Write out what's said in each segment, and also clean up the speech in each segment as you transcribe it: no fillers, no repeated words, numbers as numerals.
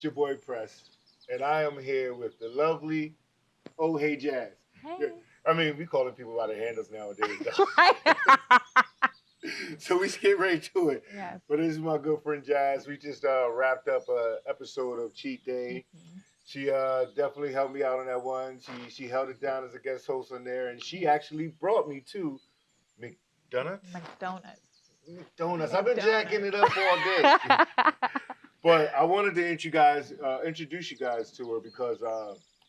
your boy Press, and I am here with the lovely Oh Hey Jazz. Yeah, Hey. I mean, we calling people by their handles nowadays, though. Right. So we just get right to it. Yes. But this is my good friend Jazz. We just wrapped up a episode of Cheat Day. Mhm. She definitely helped me out on that one. She held it down as a guest host on there, and she actually brought me to McDonald's. McDonald's. McDonald's. I've been jacking it up all day. But I wanted to introduce you guys to her because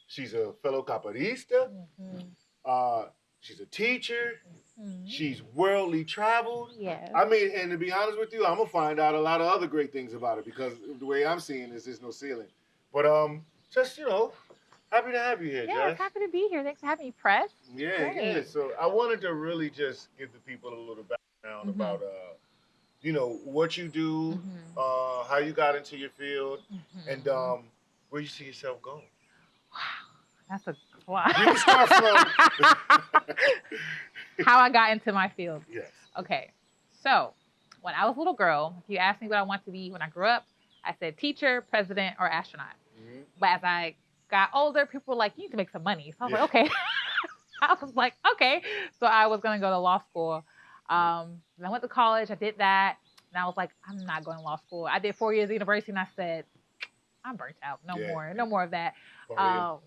she's a fellow capoeirista. Mhm. Uh, she's a teacher. Mhm. She's worldly traveled. Yes. I mean, and to be honest with you, I'm gonna find out a lot of other great things about her because the way I'm seeing this, there's no ceiling. But just happy to have you here, Yes, Jess. happy to be here. Thanks for having me, Press. Yeah, Great. yeah. So I wanted to really just give the people a little background Mhm. about what you do, Mhm. how you got into your field, Mhm. and where you see yourself going. Wow, that's a lot. You can start from How I got into my field. yes. Okay, so when I was a little girl, if you asked me what I want to be when I grew up, I said teacher, president, or astronaut. Mm-hmm. But as I got older, people were like, you need to make some money. So I was Yeah. like, okay. I was like, okay. So I was going to go to law school. And I went to college. I did that. And I was like, I'm not going to law school. I did 4 years of university and I said, I'm burnt out. No Yeah. more. No more of that. Partying. Um,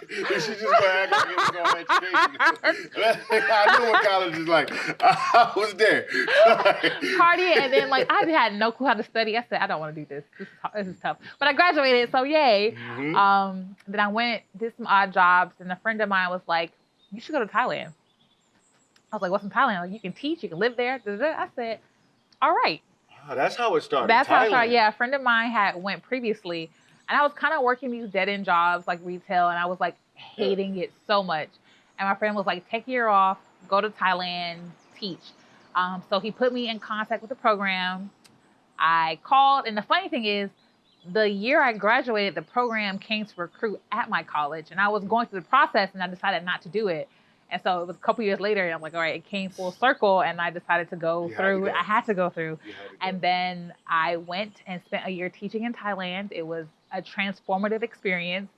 She just gonna act like it was on education. I knew what college is like. I was there. Partying, and then like I had no clue how to study. I said I don't want to do this. This is tough. But I graduated, so yay. Mhm. Then I went did some odd jobs, and a friend of mine was like, "You should go to Thailand." I was like, "What's in Thailand? Like you can teach, you can live there." I said, "All right." Ah, that's how it started. That's how I started. Thailand. Yeah, a friend of mine had went previously, and I was kind of working these dead end jobs like retail, and I was like hating it so much. And my friend was like, "Take a year off, go to Thailand, teach." So he put me in contact with the program. I called, and the funny thing is, the year I graduated, the program came to recruit at my college, and I was going through the process, and I decided not to do it. And so it was a couple years later, and I'm like, all right, it came full circle, and I decided to go You had to through. go. I had to go through. You had to go. And then I went and spent a year teaching in Thailand. It was a transformative experience.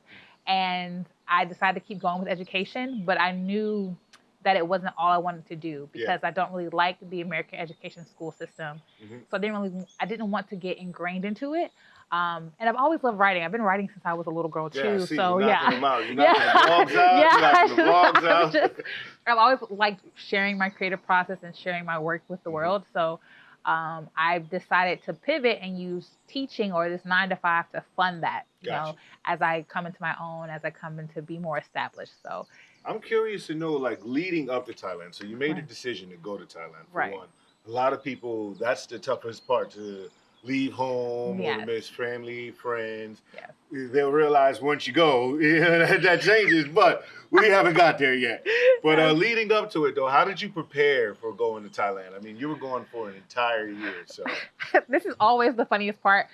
And I decided to keep going with education, but I knew that it wasn't all I wanted to do because I don't really like the American education school system. Mhm. So I didn't want to get ingrained into it. And I've always loved writing. I've been writing since I was a little girl too. Yeah, I see, So you're yeah. knocking them out. You're knocking the blogs out. Yeah. You're knocking the blogs out. I've always liked sharing my creative process and sharing my work with the Mhm. world. So I've decided to pivot and use teaching or this 9 to 5 to fund that, Gotcha. as I come into my own, as I come into be more established. So I'm curious to know, like, leading up to Thailand. So you made the Right. decision to go to Thailand for Right. one. A lot of people, that's the toughest part to leave home or to Yes. miss family, friends. Yes. They'll realize once you go, that changes. But we haven't got there yet. But leading up to it, though, how did you prepare for going to Thailand? I mean, you were going for an entire year, so. This is always the funniest part.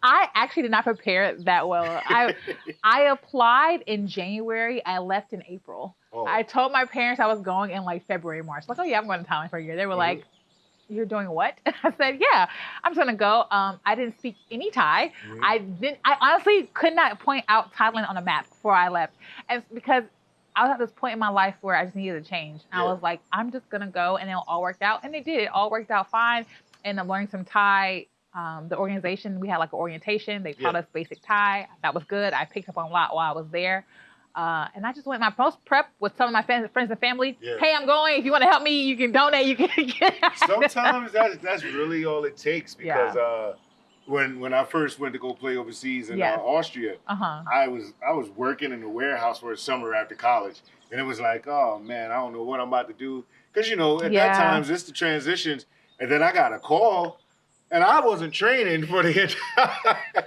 I actually did not prepare that well. I applied in January. I left in April. Oh. I told my parents I was going in like February, March. Like, oh yeah, I'm going to Thailand for a year. They were like, "You're doing what?" I said, "Yeah, I'm just gonna go." I didn't speak any Thai. Mhm. I honestly could not point out Thailand on a map before I left, and it's because I was at this point in my life where I just needed a change. And I Yeah. was like, I'm just gonna go, and it'll all work out, and it did. It all worked out fine. And I'm learning some Thai. The organization, we had like an orientation. They taught Yeah. us basic Thai. That was good. I picked up on a lot while I was there. And I just went my post prep with some of my friends and family. Yeah. Hey, I'm going. If you want to help me, you can donate. You can get. Sometimes that's really all it takes because when I first went to go play overseas in Yes. Austria, Uh-huh. I was working in the warehouse for a summer after college, and it was like, oh man, I don't know what I'm about to do because at Yeah. that times it's the transitions, and then I got a call, and I wasn't training for the entire.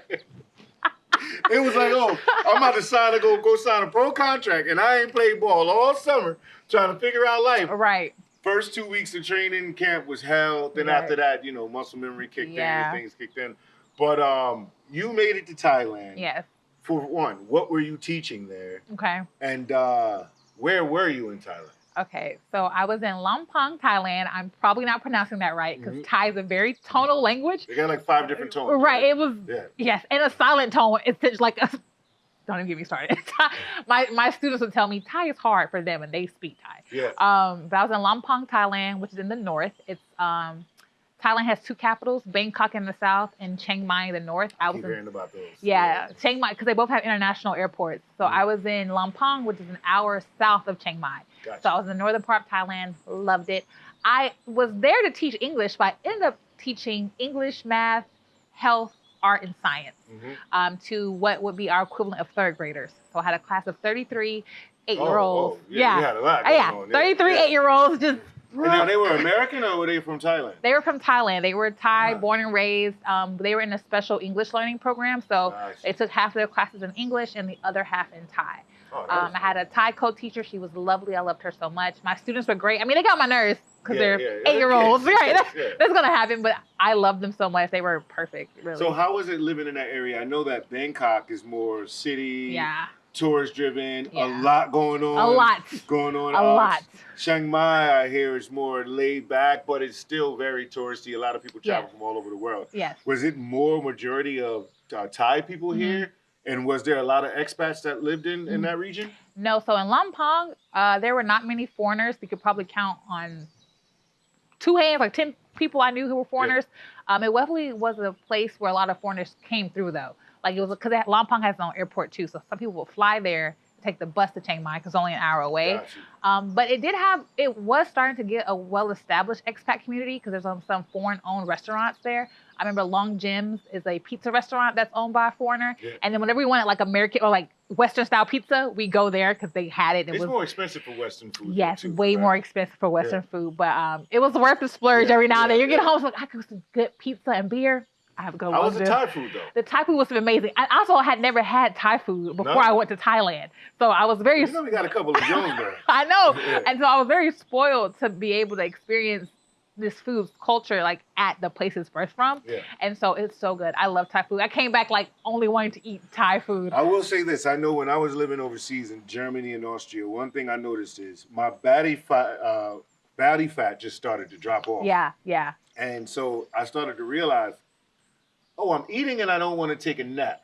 It was like, oh, I'm about to go sign a pro contract, and I ain't played ball all summer trying to figure out life. Right. First 2 weeks of training camp was hell. Then Right. after that, muscle memory kicked Yeah. in, things kicked in. But you made it to Thailand. Yes. For one, what were you teaching there? Okay. And where were you in Thailand? Okay, so I was in Lampang, Thailand. I'm probably not pronouncing that right because Mhm. Thai is a very tonal language. They got like 5 different tones. Right, it was, Yeah. yes, and a silent tone. It's just like a, don't even get me started. My students would tell me Thai is hard for them and they speak Thai. Yeah. But I was in Lampang, Thailand, which is in the north. It's Thailand has two capitals, Bangkok in the south and Chiang Mai in the north. I was Keep hearing about those. yeah, Chiang Mai, because they both have international airports. So I was in Lampang, which is an hour south of Chiang Mai. Gotcha. So I was in the northern part of Thailand, loved it. I was there to teach English, but I ended up teaching English, math, health, art, and science to what would be our equivalent of third graders. So I had a class of 33 8-year-olds. Yeah, you had a lot going on. 33 8-year-olds just. And now they were American or were they from Thailand? They were from Thailand. They were Thai, born and raised. They were in a special English learning program. So they took half of their classes in English and the other half in Thai. Oh, I had a Thai co-teacher. She was lovely. I loved her so much. My students were great. I mean, they got my nerves because they're 8-year-olds. Right? That's going to happen. But I loved them so much. They were perfect, really. So how was it living in that area? I know that Bangkok is more city, tourist driven, a lot going on. A lot. Chiang Mai, I hear, is more laid back, but it's still very touristy. A lot of people travel from all over the world. Yes. Was it more majority of Thai people here? And was there a lot of expats that lived in that region? No. So in Lampang, there were not many foreigners. You could probably count on 2 hands, like 10 people I knew who were foreigners. It definitely was a place where a lot of foreigners came through, though. Like it was because Lampang has its own airport too, so some people will fly there, take the bus to Chiang Mai because it's only an hour away. But it was starting to get a well-established expat community because there's some foreign-owned restaurants there. I remember Long Jim's is a pizza restaurant that's owned by a foreigner. And then whenever we wanted like American or like Western style pizza, we go there because they had it. It's more expensive for Western food. Yes, way more expensive for Western food. But it was worth the splurge every now and then. You get home, it's like, I could get some good pizza and beer. I have to go. How was the Thai food though? The Thai food was amazing. I also had never had Thai food before I went to Thailand, so I was very. You know, we got a couple of Jones there. I know, and so I was very spoiled to be able to experience this food culture like at the place it's birthed from. And so it's so good. I love Thai food. I came back like only wanting to eat Thai food. I will say this: I know when I was living overseas in Germany and Austria, one thing I noticed is my body fat just started to drop off. Yeah. And so I started to realize, oh, I'm eating and I don't want to take a nap.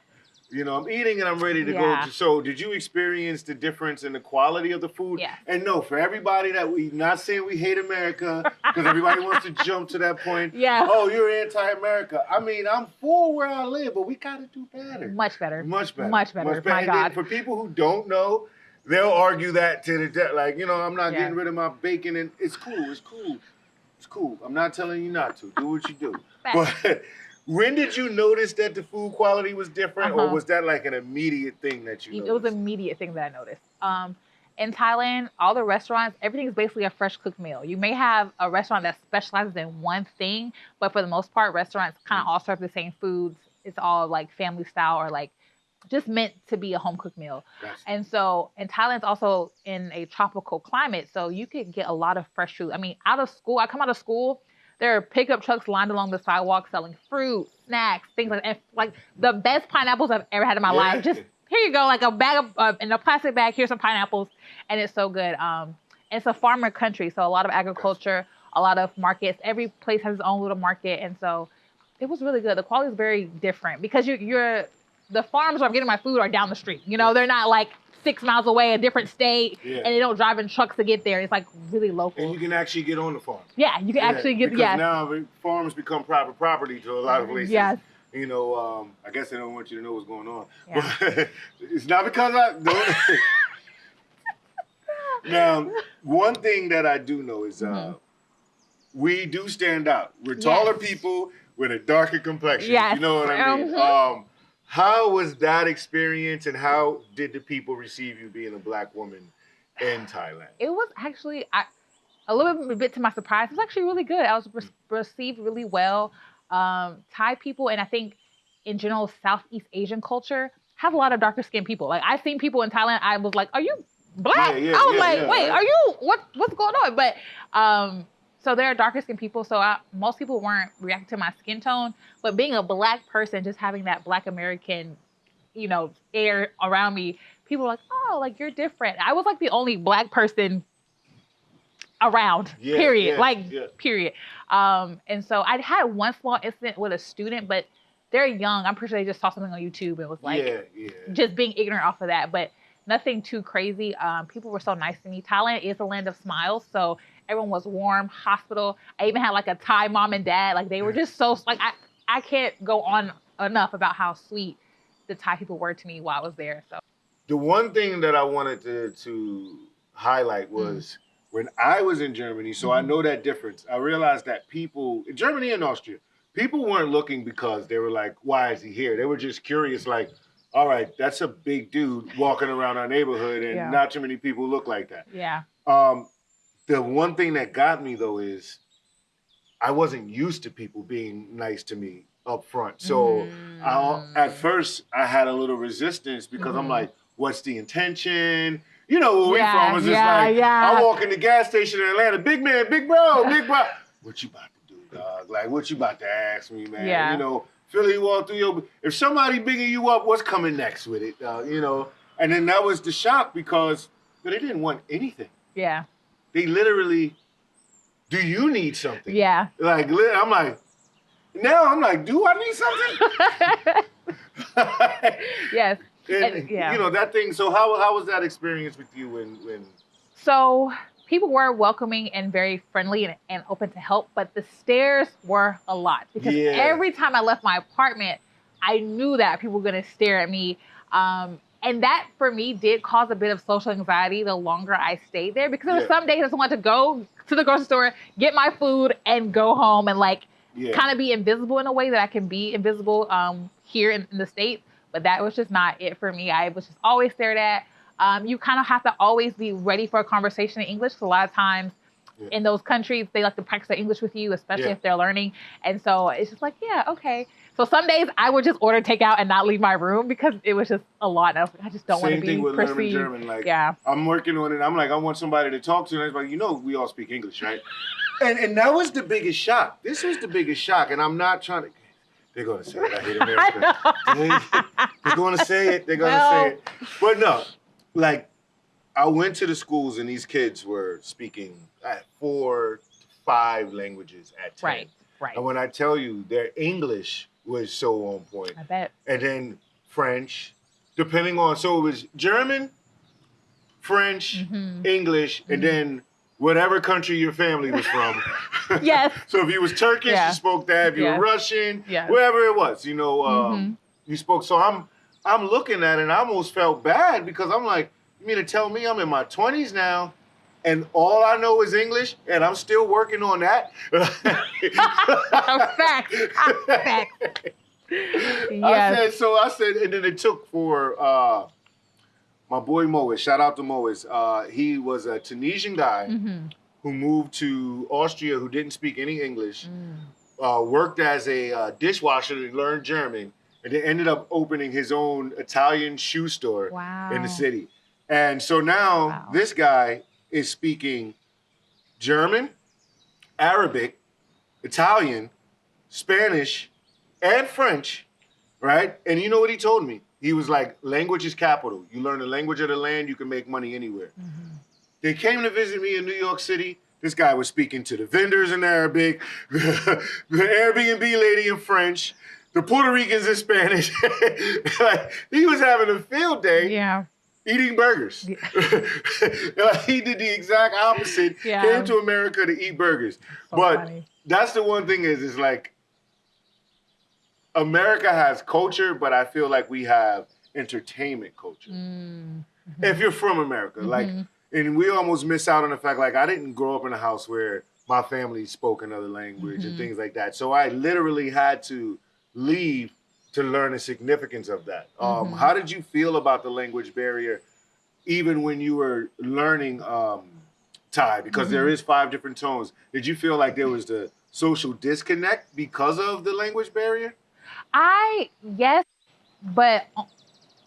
You know, I'm eating and I'm ready to go. So did you experience the difference in the quality of the food? And no, for everybody that not saying we hate America, because everybody wants to jump to that point. Oh, you're anti-America. I mean, I'm for where I live, but we got to do better. Much better. Much better. Much better. My and God. For people who don't know, they'll argue that to the death. Like, you know, I'm not getting rid of my bacon and it's cool. It's cool. It's cool. I'm not telling you not to. Do what you do. But when did you notice that the food quality was different, or was that like an immediate thing that you noticed? It was an immediate thing that I noticed. In Thailand, all the restaurants, everything's basically a fresh cooked meal. You may have a restaurant that specializes in one thing, but for the most part, restaurants kind of all serve the same foods. It's all like family style or like just meant to be a home cooked meal. And so, and Thailand's also in a tropical climate, so you could get a lot of fresh food. I mean, I come out of school, there are pickup trucks lined along the sidewalk selling fruit, snacks, things like that. And like the best pineapples I've ever had in my life. Just here you go, like a bag of in a plastic bag. Here's some pineapples, and it's so good. It's a farmer country, so a lot of agriculture, a lot of markets. Every place has its own little market, and so it was really good. The quality is very different because the farms where I'm getting my food are down the street. You know, they're not like 6 miles away, a different state, and they don't drive in trucks to get there. It's like really local. And you can actually get on the farm. Yeah, you can actually get. Because now farms become private property to a lot of places. You know, I guess they don't want you to know what's going on. But it's not because I don't. Now, one thing that I do know is we do stand out. We're taller people with a darker complexion. You know what I mean? How was that experience, and how did the people receive you being a Black woman in Thailand? It was actually a little bit to my surprise. It was actually really good. I was received really well. Thai people, and I think in general Southeast Asian culture, have a lot of darker skinned people. Like I've seen people in Thailand, I was like, "Are you Black?" I was like, "Wait, are you what's going on?" But so there are darker skinned people. So most people weren't reacting to my skin tone. But being a Black person, just having that Black American, you know, air around me, people were like, "Oh, like you're different." I was like the only Black person around, Yeah, period. yeah, Like, yeah. period. And so I had one small incident with a student, but they're young. I'm pretty sure they just saw something on YouTube and was like, Yeah, yeah. just being ignorant off of that. But nothing too crazy. People were so nice to me. Thailand is a land of smiles, so everyone was warm, hospital. I even had like a Thai mom and dad. Like they were just so like I can't go on enough about how sweet the Thai people were to me while I was there. So The one thing that I wanted to highlight was when I was in Germany, so I know that difference. I realized that people in Germany and Austria, people weren't looking because they were like, why is he here? They were just curious, like, all right, that's a big dude walking around our neighborhood, and Yeah. not too many people look like that. yeah, The one thing that got me though is I wasn't used to people being nice to me up front. So at first I had a little resistance because I'm like, what's the intention? You know, where we from is just like, I walk in the gas station in Atlanta, big man, big bro. What you about to do, dog? Like, what you about to ask me, man? Yeah. You know, Philly walk through your, if somebody bigging you up, what's coming next with it? You know, and then that was the shock because they didn't want anything. yeah, They literally, do you need something? yeah. Like, I'm like, now I'm like, do I need something? Yes. And, yeah. you know, that thing, so how was that experience with you when So people were welcoming and very friendly and open to help, but the stares were a lot because Yeah. every time I left my apartment, I knew that people were going to stare at me. And that for me did cause a bit of social anxiety the longer I stayed there because there were some days I just wanted to go to the grocery store, get my food, and go home and like kind of be invisible in a way that I can be invisible here in the States. But that was just not it for me. I was just always stared at. You kind of have to always be ready for a conversation in English. So a lot of times in those countries, they like to practice their English with you, especially if they're learning. And so it's just like, yeah, okay. So some days I would just order takeout and not leave my room because it was just a lot. And I was like, I just don't want to be Same thing with learning perceived. German. Like, I'm working on it. I'm like, I want somebody to talk to. And I was like, you know, we all speak English, right? and that was the biggest shock. This was the biggest shock. And I'm not trying to, they're going to say it. I hate America. They're going to say it. They're going to say it. But no, like, I went to the schools and these kids were speaking 4 to 5 languages at 10. Right. And when I tell you, their English was so on point. I bet. And then French, depending on, so it was German, French, English, and then whatever country your family was from. Yes. So if you was Turkish, you spoke that. If you were Russian, wherever it was, you know, you spoke. So I'm looking at it and I almost felt bad because I'm like, you mean to tell me I'm in my 20s now and all I know is English and I'm still working on that? Facts. Yes. I said, and then it took for my boy Mois, shout out to Mois. He was a Tunisian guy who moved to Austria who didn't speak any English, worked as a dishwasher and learned German, and then ended up opening his own Italian shoe store in the city. And so now this guy is speaking German, Arabic, Italian, Spanish, and French, right? And you know what he told me? He was like, language is capital. You learn the language of the land, you can make money anywhere. They came to visit me in New York City. This guy was speaking to the vendors in Arabic, the Airbnb lady in French, the Puerto Ricans in Spanish. Like, he was having a field day. Yeah. Eating burgers. He did the exact opposite. Came to America to eat burgers. So but funny. That's the one thing is like, America has culture, but I feel like we have entertainment culture. If you're from America, like, and we almost miss out on the fact, like, I didn't grow up in a house where my family spoke another language and things like that. So I literally had to leave to learn the significance of that. How did you feel about the language barrier, even when you were learning Thai? Because there is 5 different tones. Did you feel like there was the social disconnect because of the language barrier? Yes, but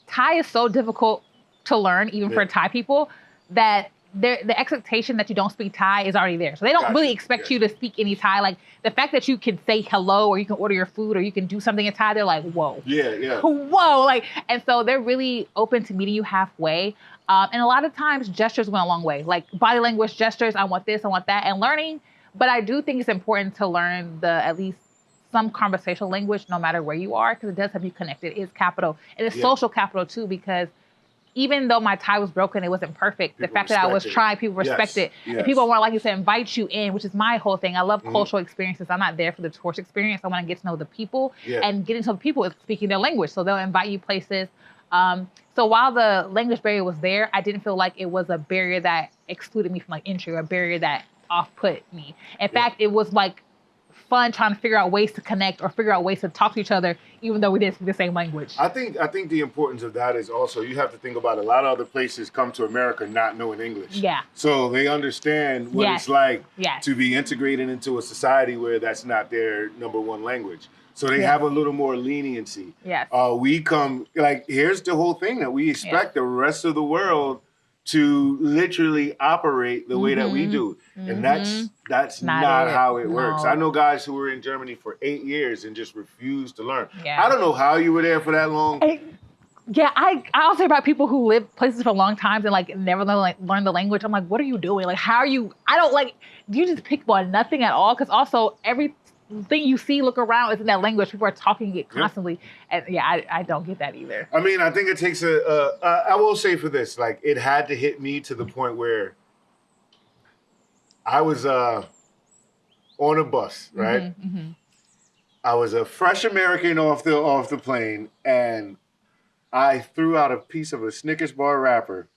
Thai is so difficult to learn, even for Thai people, that the expectation that you don't speak Thai is already there. So they don't really expect you to speak any Thai. Like the fact that you can say hello or you can order your food or you can do something in Thai, they're like, whoa. Yeah. Whoa. Like, and so they're really open to meeting you halfway. And a lot of times gestures went a long way. Like body language gestures, I want this, I want that, and learning. But I do think it's important to learn at least some conversational language no matter where you are, because it does have you connected. It's capital. And it's social capital too, because even though my Thai was broken, it wasn't perfect. The fact that I was trying, people respect it. And people weren't like you said, invite you in, which is my whole thing. I love cultural experiences. I'm not there for the tourist experience. I want to get to know the people. And getting to know the people is speaking their language. So they'll invite you places. So while the language barrier was there, I didn't feel like it was a barrier that excluded me from like entry or a barrier that off-put me. In fact, it was like fun trying to figure out ways to connect or figure out ways to talk to each other, even though we didn't speak the same language. I think the importance of that is also you have to think about a lot of other places come to America not knowing English. Yeah. So they understand what it's like to be integrated into a society where that's not their number one language. So they have a little more leniency. Yes. We come, like, here's the whole thing that we expect the rest of the world to literally operate the way that we do. And that's not how it works. I know guys who were in Germany for 8 years and just refused to learn. I don't know how you were there for that long. I also hear about people who live places for long times and like never learn the language. I'm like, what are you doing? Like, how are you? I don't like, do you just pick up on nothing at all? Because also everything you see, look around, is in that language. People are talking it constantly. And I don't get that either. I mean, I think it takes I will say for this, like, it had to hit me to the point where I was on a bus, right? I was a fresh American off the plane, and I threw out a piece of a Snickers bar wrapper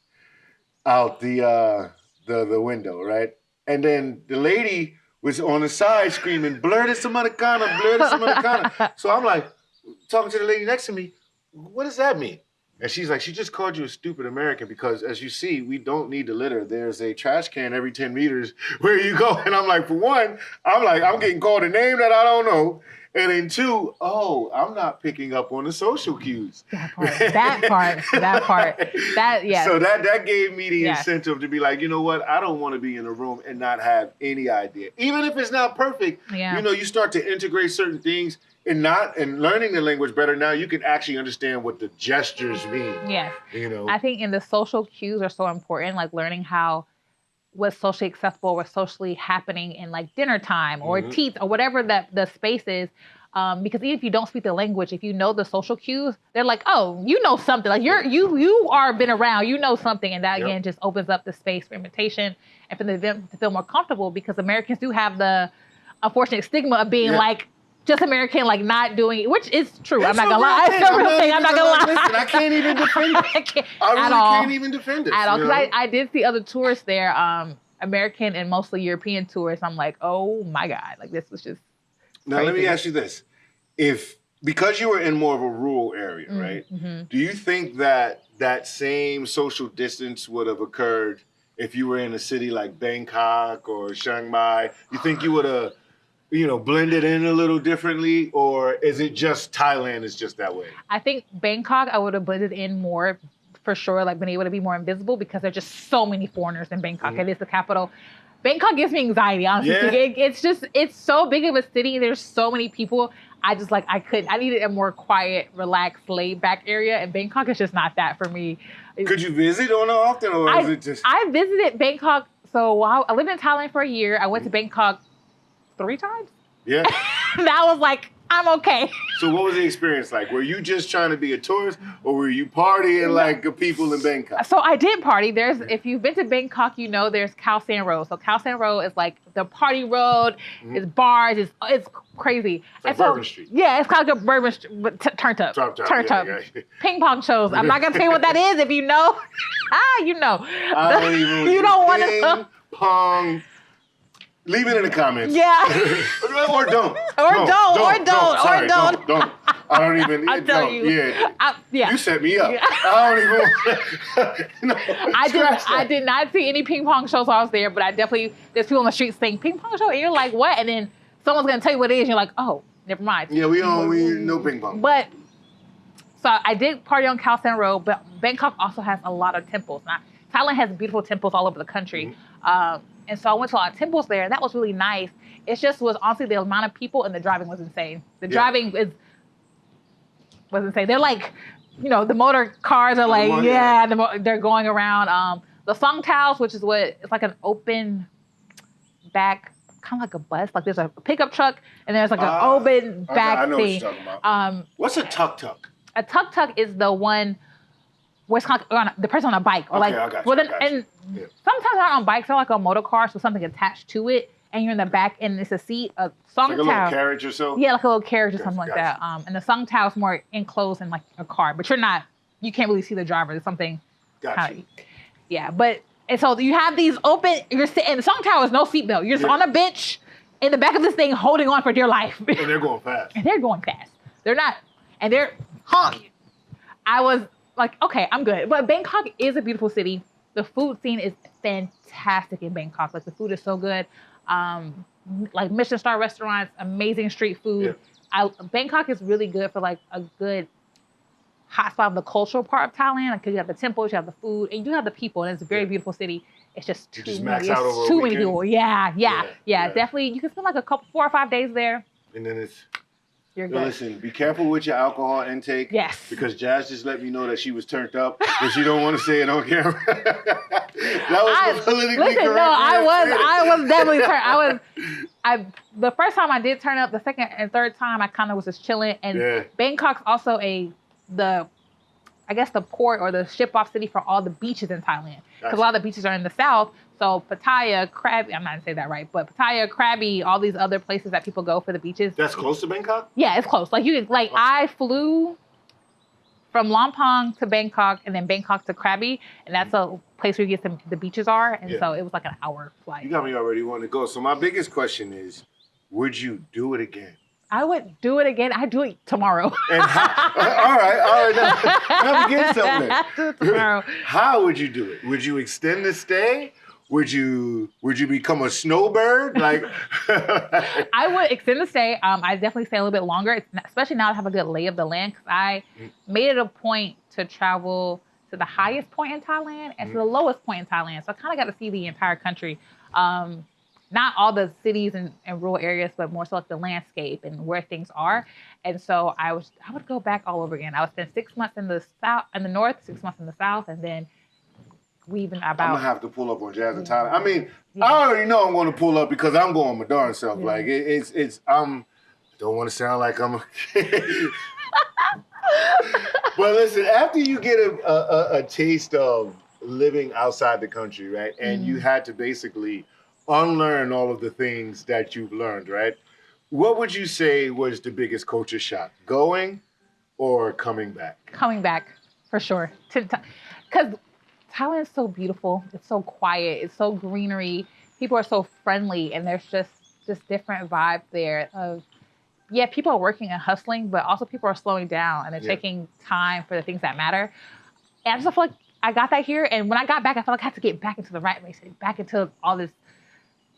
out the window, right? And then the lady was on the side screaming, "Blur this Americana, blur this Americana." So I'm like, talking to the lady next to me, what does that mean? And she's like, she just called you a stupid American because, as you see, we don't need to litter. There's a trash can every 10 meters where you go. And I'm like, for one, I'm getting called a name that I don't know. And then two, I'm not picking up on the social cues. That part. So that gave me the incentive to be like, you know what? I don't want to be in a room and not have any idea. Even if it's not perfect, you know, you start to integrate certain things and learning the language better. Now you can actually understand what the gestures mean. Yes. You know, I think the social cues are so important, like learning what's socially acceptable, what's socially happening in like dinner time or teeth or whatever that the space is. Because even if you don't speak the language, if you know the social cues, they're like, oh, you know something. Like you are been around, you know something. And that again just opens up the space for imitation and for them to feel more comfortable, because Americans do have the unfortunate stigma of being like just American, like not doing it, which is true. I'm not gonna lie. It's a real thing. I'm not gonna lie. Listen, I can't even defend it. I really can't even defend it. At all. Because I did see other tourists there, American and mostly European tourists. I'm like, oh my God, like this was just Now, let me ask you this. Because you were in more of a rural area, right? Do you think that same social distance would have occurred if you were in a city like Bangkok or Chiang Mai? You think you would have, blended in a little differently? Or is it just Thailand is just that way? I think Bangkok, I would have blended in more for sure, like been able to be more invisible, because there's just so many foreigners in Bangkok. It is the capital. Bangkok gives me anxiety, honestly. It's so big of a city. There's so many people. I needed a more quiet, relaxed, laid back area. And Bangkok is just not that for me. Could you visit on often, or is it just? I visited Bangkok. So I lived in Thailand for a year. I went to Bangkok 3 times. Yeah. And I was like, I'm okay. So what was the experience like? Were you just trying to be a tourist, or were you partying like the people in Bangkok? So I did party. If you've been to Bangkok, there's Khao San Road. So Khao San Road is like the party road. It's bars. It's crazy. It's like Bourbon Street. Yeah, it's kind of like a Bourbon Street, but turned up. Turned up. Yeah. Ping pong shows. I'm not gonna tell you what that is. If you know, you know. I don't even. You don't want to know. Ping pong. Leave it in the comments. Yeah. Or don't. Or don't. Don't. I don't even. I'll tell you. Yeah. You set me up. Yeah. I don't even. I did not see any ping pong shows while I was there, but there's people on the streets saying ping pong show, and you're like, what? And then someone's gonna tell you what it is, and you're like, oh, never mind. Yeah, we no ping pong. But so I did party on Khao San Road, but Bangkok also has a lot of temples. Now, Thailand has beautiful temples all over the country. And so I went to a lot of temples there, and that was really nice. It just was honestly the amount of people and the driving was insane. The driving was insane. They're like, you know, the motor cars are like, they're going around. The Songtaos, which is it's like an open back, kind of like a bus. Like there's a pickup truck and there's like an open back I know thing. what you're talking about. What's a tuk-tuk? A tuk-tuk is the one where it's kind of like the person on a bike. Or I got you. And sometimes they're not on bikes, they're like a motor car, so something attached to it. And you're in the back and it's a seat. A Songtao. Like a little carriage or so? Yeah, like a little carriage or something like that. And the Songtao is more enclosed in like a car, but you can't really see the driver. There's something. Gotcha. Yeah, and so you have these open, you're sitting, and the Songtao is no seatbelt. You're just on a bench in the back of this thing holding on for dear life. And they're going fast. They're not, and they're honking. I was like, okay, I'm good. But Bangkok is a beautiful city. The food scene is fantastic in Bangkok. Like the food is so good. Like Michelin star restaurants, amazing street food. Yeah. Bangkok is really good for like a good hotspot of the cultural part of Thailand. Because you have the temples, you have the food, and you do have the people. And it's a very beautiful city. It's just too many. It's too many people. Yeah. Definitely. You can spend like 4 or 5 days there. And then you're good. Listen, be careful with your alcohol intake. Yes. Because Jazz just let me know that she was turned up, but she don't want to say it on camera. That was politically correct. No, I was definitely turned. The first time I did turn up, the second and third time I kind of was just chilling. And Bangkok's also the port or the ship-off city for all the beaches in Thailand. Because a lot of the beaches are in the south. So Pattaya, Krabi, I'm not going to say that right, but Pattaya, Krabi, all these other places that people go for the beaches. That's close to Bangkok? Yeah, it's close. I flew from Lampang to Bangkok and then Bangkok to Krabi, and that's a place where the beaches are. And so it was like an hour flight. You got me already wanting to go. So my biggest question is, would you do it again? I would do it again. I'd do it tomorrow. And all right. Now begin something. I'd do it tomorrow. How would you do it? Would you extend the stay? Would you become a snowbird? Like I would extend the stay. I definitely stay a little bit longer, especially now I have a good lay of the land. Because I made it a point to travel to the highest point in Thailand and to the lowest point in Thailand. So I kind of got to see the entire country. Not all the cities and rural areas, but more so like the landscape and where things are. And so I would go back all over again. I would spend 6 months in the north, 6 months in the south, and then weaving about. I'm gonna have to pull up on Jazz and Thailand. I mean, I already know I'm gonna pull up because I'm going my darn self. Yeah. Like it's I don't want to sound like I'm a kid. But listen, after you get a taste of living outside the country, right, and you had to basically unlearn all of the things that you've learned, right? What would you say was the biggest culture shock? Going or coming back? Coming back, for sure. Because Thailand is so beautiful. It's so quiet. It's so greenery. People are so friendly, and there's just different vibes there of, people are working and hustling, but also people are slowing down and they're taking time for the things that matter. And I just feel like I got that here. And when I got back, I felt like I had to get back into the right race, back into all this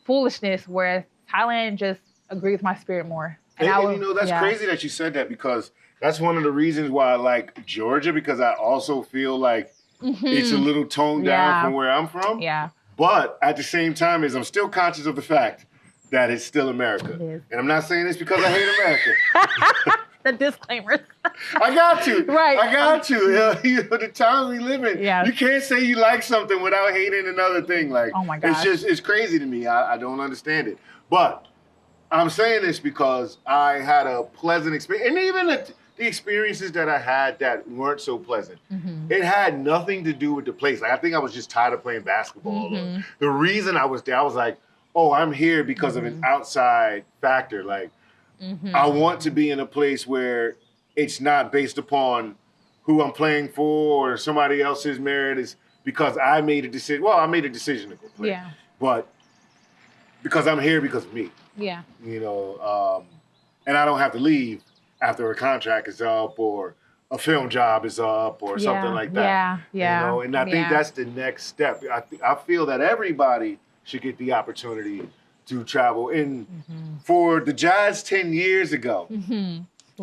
foolishness, where Thailand just agreed with my spirit more. And that's crazy that you said that, because that's one of the reasons why I like Georgia, because I also feel like it's a little toned down from where I'm from. Yeah. But at the same time, I'm still conscious of the fact that it's still America. It is. And I'm not saying this because I hate America. The disclaimers. I got to. Right. I got to. The time we live in. Yeah. You can't say you like something without hating another thing. Like, oh my gosh. It's crazy to me. I don't understand it. But I'm saying this because I had a pleasant experience. And even the experiences that I had that weren't so pleasant, it had nothing to do with the place. Like, I think I was just tired of playing basketball. The reason I was there, I was like, oh, I'm here because of an outside factor. Like, I want to be in a place where it's not based upon who I'm playing for or somebody else's merit. It's because I made a decision. Well, I made a decision to go play. Yeah. But because I'm here because of me. Yeah. And I don't have to leave after a contract is up or a film job is up or something like that. Yeah. And I think that's the next step. I feel that everybody should get the opportunity to travel. And for the Jazz 10 years ago,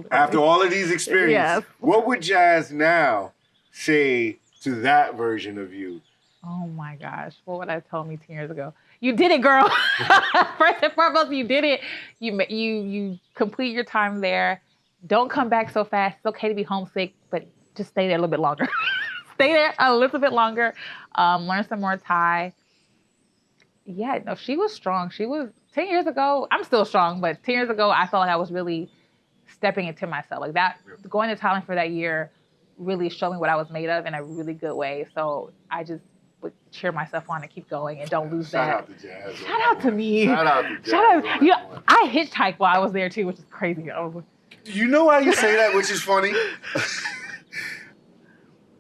after all of these experiences, what would Jazz now say to that version of you Oh my gosh. What would I told me 10 years ago? You did it, girl. First and foremost, you did it. You complete your time there. Don't come back so fast. It's okay to be homesick, but just stay there a little bit longer. Stay there a little bit longer. Learn some more Thai. Yeah, no, she was strong. She was 10 years ago. I'm still strong, but 10 years ago, I felt like I was really stepping into myself. Like that, going to Thailand for that year really showed me what I was made of in a really good way. So I just would cheer myself on and keep going and don't lose Shout that. out to Jazz. Shout out to me. Shout out to Jazz. Shout out. You know, I hitchhiked while I was there too, which is crazy. I was like, you know why you say that, which is funny?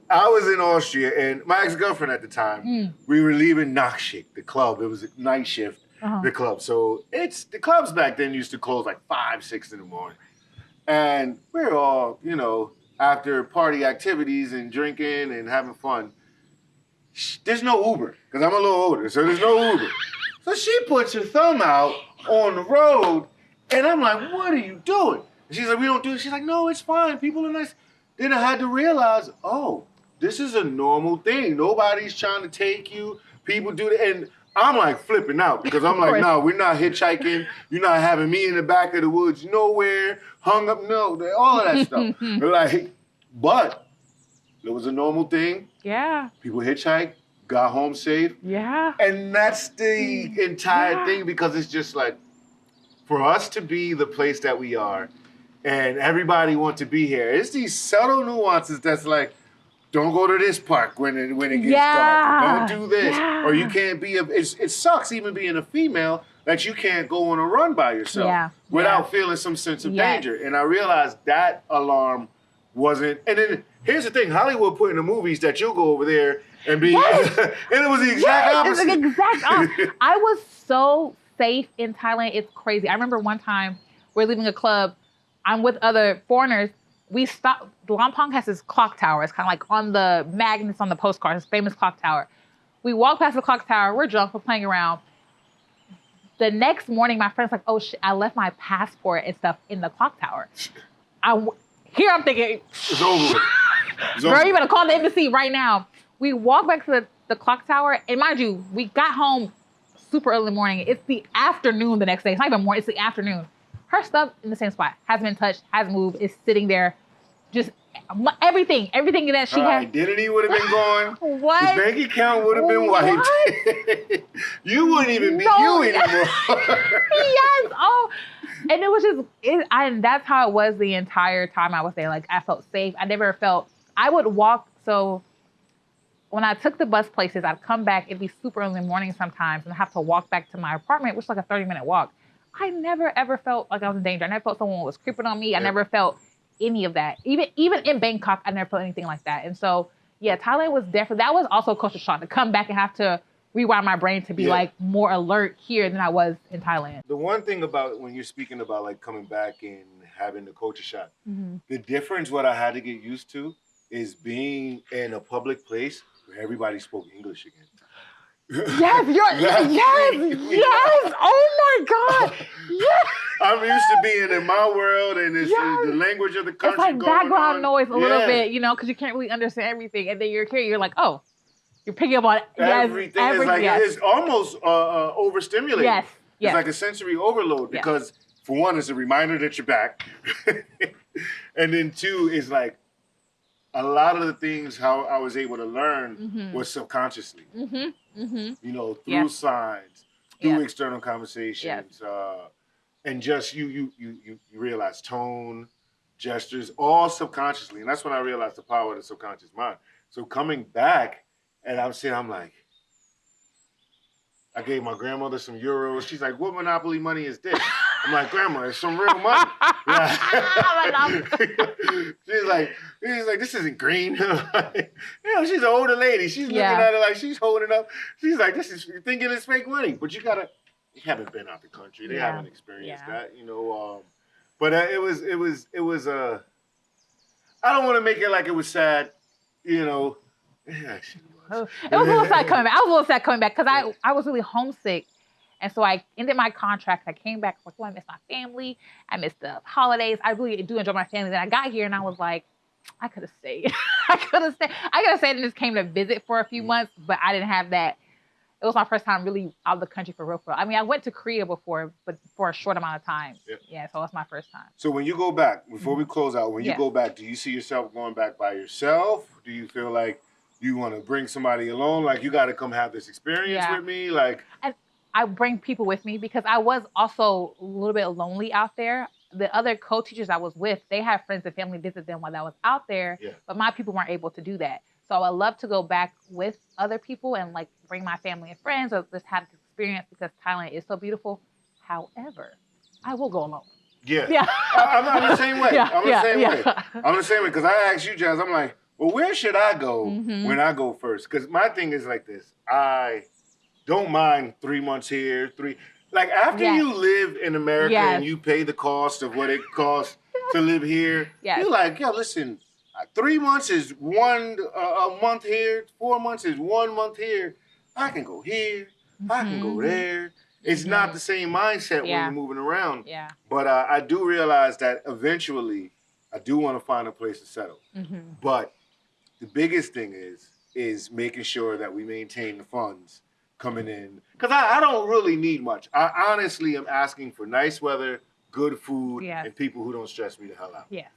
I was in Austria, and my ex-girlfriend at the time, we were leaving Nakshik, the club. It was a night shift, the club. So the clubs back then used to close like 5, 6 in the morning. And we were all, you know, after party activities and drinking and having fun. There's no Uber, because I'm a little older, so there's no Uber. So she puts her thumb out on the road, and I'm like, what are you doing? And she's like, we don't do it. She's like, no, it's fine. People are nice. Then I had to realize, oh, this is a normal thing. Nobody's trying to take you. People do that. And I'm like flipping out because I'm like, no, we're not hitchhiking. You're not having me in the back of the woods nowhere, hung up, no, all of that stuff. Like, but it was a normal thing. yeah. People hitchhike, got home safe. Yeah. And that's the entire thing, because it's just like, for us to be the place that we are and everybody want to be here, it's these subtle nuances that's like, don't go to this park when it gets dark. Don't do this. Or you can't be it sucks even being a female that you can't go on a run by yourself without feeling some sense of danger. And I realized that alarm wasn't. And then here's the thing, Hollywood put in the movies that you'll go over there and be, and it was the exact opposite. It's the exact opposite. I was so safe in Thailand. It's crazy. I remember one time we're leaving a club. I'm with other foreigners. We stopped. Lampong has this clock tower. It's kind of like on the magnets on the postcards, this famous clock tower. We walk past the clock tower. We're drunk. We're playing around. The next morning, my friend's like, oh, shit, I left my passport and stuff in the clock tower. I'm thinking, it's over. Girl, you better call the embassy right now. We walk back to the clock tower. And mind you, we got home super early in the morning. It's the afternoon the next day. It's not even morning. It's the afternoon. Her stuff in the same spot. Hasn't been touched. Hasn't moved. It's sitting there. Just everything that she had. Identity would have been gone. What? His bank account would have been wiped. You wouldn't even be you anymore. Yes. Oh, and it was just, and that's how it was the entire time I was there. Like, I felt safe. I would walk. So when I took the bus places, I'd come back. It'd be super early in the morning sometimes, and I have to walk back to my apartment, which is like a 30-minute walk. I never ever felt like I was in danger. I never felt someone was creeping on me. I never felt any of that. Even in Bangkok, I never felt anything like that. And so, yeah, Thailand was definitely, that was also a culture shock to come back and have to rewind my brain to be like more alert here than I was in Thailand. The one thing about when you're speaking about like coming back and having the culture shock, the difference what I had to get used to is being in a public place where everybody spoke English again. Yes, yes. Oh my God. Yes. I'm used to being in my world and it's the language of the country. It's like going background on. noise a little bit, you know, because you can't really understand everything. And then you're here, you're like, oh, you're picking up on everything. It's almost overstimulating. Yes. It's like a sensory overload because for one, it's a reminder that you're back. And then two, is like, a lot of the things how I was able to learn was subconsciously, you know, through signs, through external conversations, and just you realize tone, gestures, all subconsciously, and that's when I realized the power of the subconscious mind. So coming back, and I'm like, I gave my grandmother some euros. She's like, what Monopoly money is this? I'm like, Grandma, it's some real money. She's like, this isn't green. You know, she's an older lady. She's looking at it like she's holding up. She's like, you're thinking it's fake money, but you haven't been out the country. They haven't experienced that, you know. But it was. I don't want to make it like it was sad, you know. Yeah, it was a little sad coming back. I was a little sad coming back because I was really homesick. And so I ended my contract. I came back, like, oh, I miss my family. I miss the holidays. I really do enjoy my family. Then I got here and I was like, I could have stayed. I could have stayed and just came to visit for a few months, but I didn't have that. It was my first time really out of the country for real. I mean, I went to Korea before, but for a short amount of time. Yeah. Yeah, so it was my first time. So when you go back, before we close out, when you Yeah. go back, do you see yourself going back by yourself? Do you feel like you want to bring somebody along? Like, you got to come have this experience with me? Like, I bring people with me because I was also a little bit lonely out there. The other co-teachers I was with, they had friends and family visit them while I was out there, but my people weren't able to do that. So I love to go back with other people and like bring my family and friends or just have this experience because Thailand is so beautiful. However, I will go alone. Yeah. I'm the same way. I'm the same way. I'm the same way because I asked you, Jazz, I'm like, well, where should I go when I go first? Because my thing is like this. I don't mind 3 months here, like after you live in America and you pay the cost of what it costs to live here, you're like, yo, listen, 3 months is a month here, 4 months is 1 month here. I can go here, I can go there. It's not the same mindset when you're moving around. Yeah. But I do realize that eventually I do want to find a place to settle. But the biggest thing is making sure that we maintain the funds coming in. Because I don't really need much. I honestly am asking for nice weather, good food, and people who don't stress me the hell out. Yeah.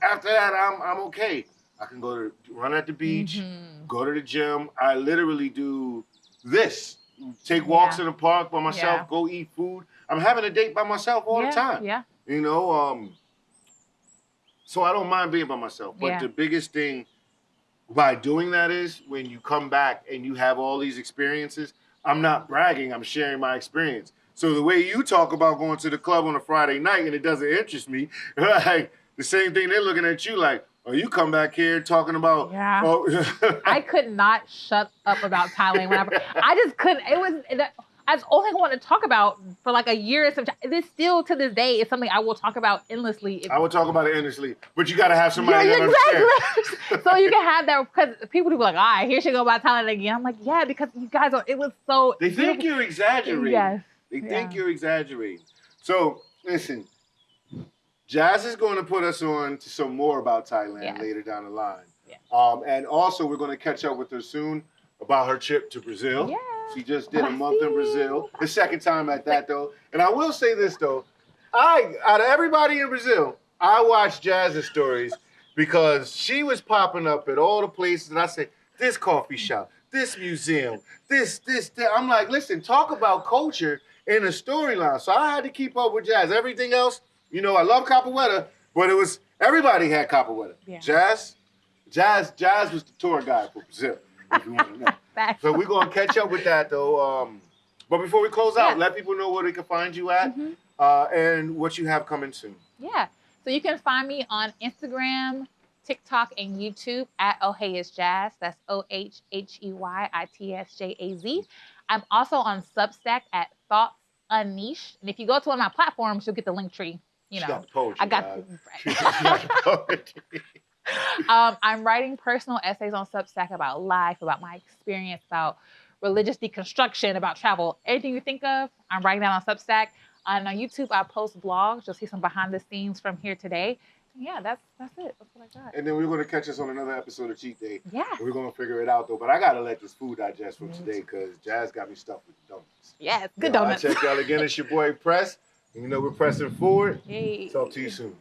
After that, I'm okay. I can go to run at the beach, go to the gym. I literally do this. Take walks in the park by myself, go eat food. I'm having a date by myself all the time. Yeah. You know, so I don't mind being by myself. But the biggest thing by doing that is when you come back and you have all these experiences, I'm not bragging, I'm sharing my experience. So the way you talk about going to the club on a Friday night and it doesn't interest me, like the same thing they're looking at you like, oh, you come back here talking about... I could not shut up about Thailand whenever. I just couldn't. That's the only thing I wanted to talk about for like a year. This still to this day is something I will talk about endlessly. I will talk about it endlessly, but you got to have somebody that understands. So you can have that because people will be like, all right, here she go about Thailand again. I'm like, yeah, because you guys it was so... They think you're exaggerating. Yes. They think you're exaggerating. So, listen, Jazz is going to put us on to some more about Thailand later down the line. And also, we're going to catch up with her soon about her trip to Brazil. Yeah. She just did a month in Brazil. The second time at that, though. And I will say this, though. Out of everybody in Brazil, I watched Jazz's stories because she was popping up at all the places. And I said, this coffee shop, this museum, this. I'm like, listen, talk about culture in a storyline. So I had to keep up with Jazz. Everything else, you know, I love Capoeira, but it was, everybody had Capoeira. Yeah. Jazz was the tour guide for Brazil, if you want to know. So we're going to catch up with that, though. But before we close out, let people know where they can find you at and what you have coming soon. Yeah. So you can find me on Instagram, TikTok, and YouTube at OheyIsJazz. That's OhHeyItsJaz. I'm also on Substack at Thoughts Unleashed. And if you go to one of my platforms, you'll get the link tree. You know, got poetry, I got I'm writing personal essays on Substack about life, about my experience, about religious deconstruction, about travel. Anything you think of, I'm writing that on Substack. And on YouTube, I post blogs. You'll see some behind the scenes from here today. Yeah, that's it. That's what I got. And then we're going to catch us on another episode of Cheat Day. Yeah. We're going to figure it out, though. But I got to let this food digest from today because Jazz got me stuffed with donuts. Yes, good donuts. I'll check y'all again. It's your boy, Press. You know we're pressing forward. Hey. Talk to you soon.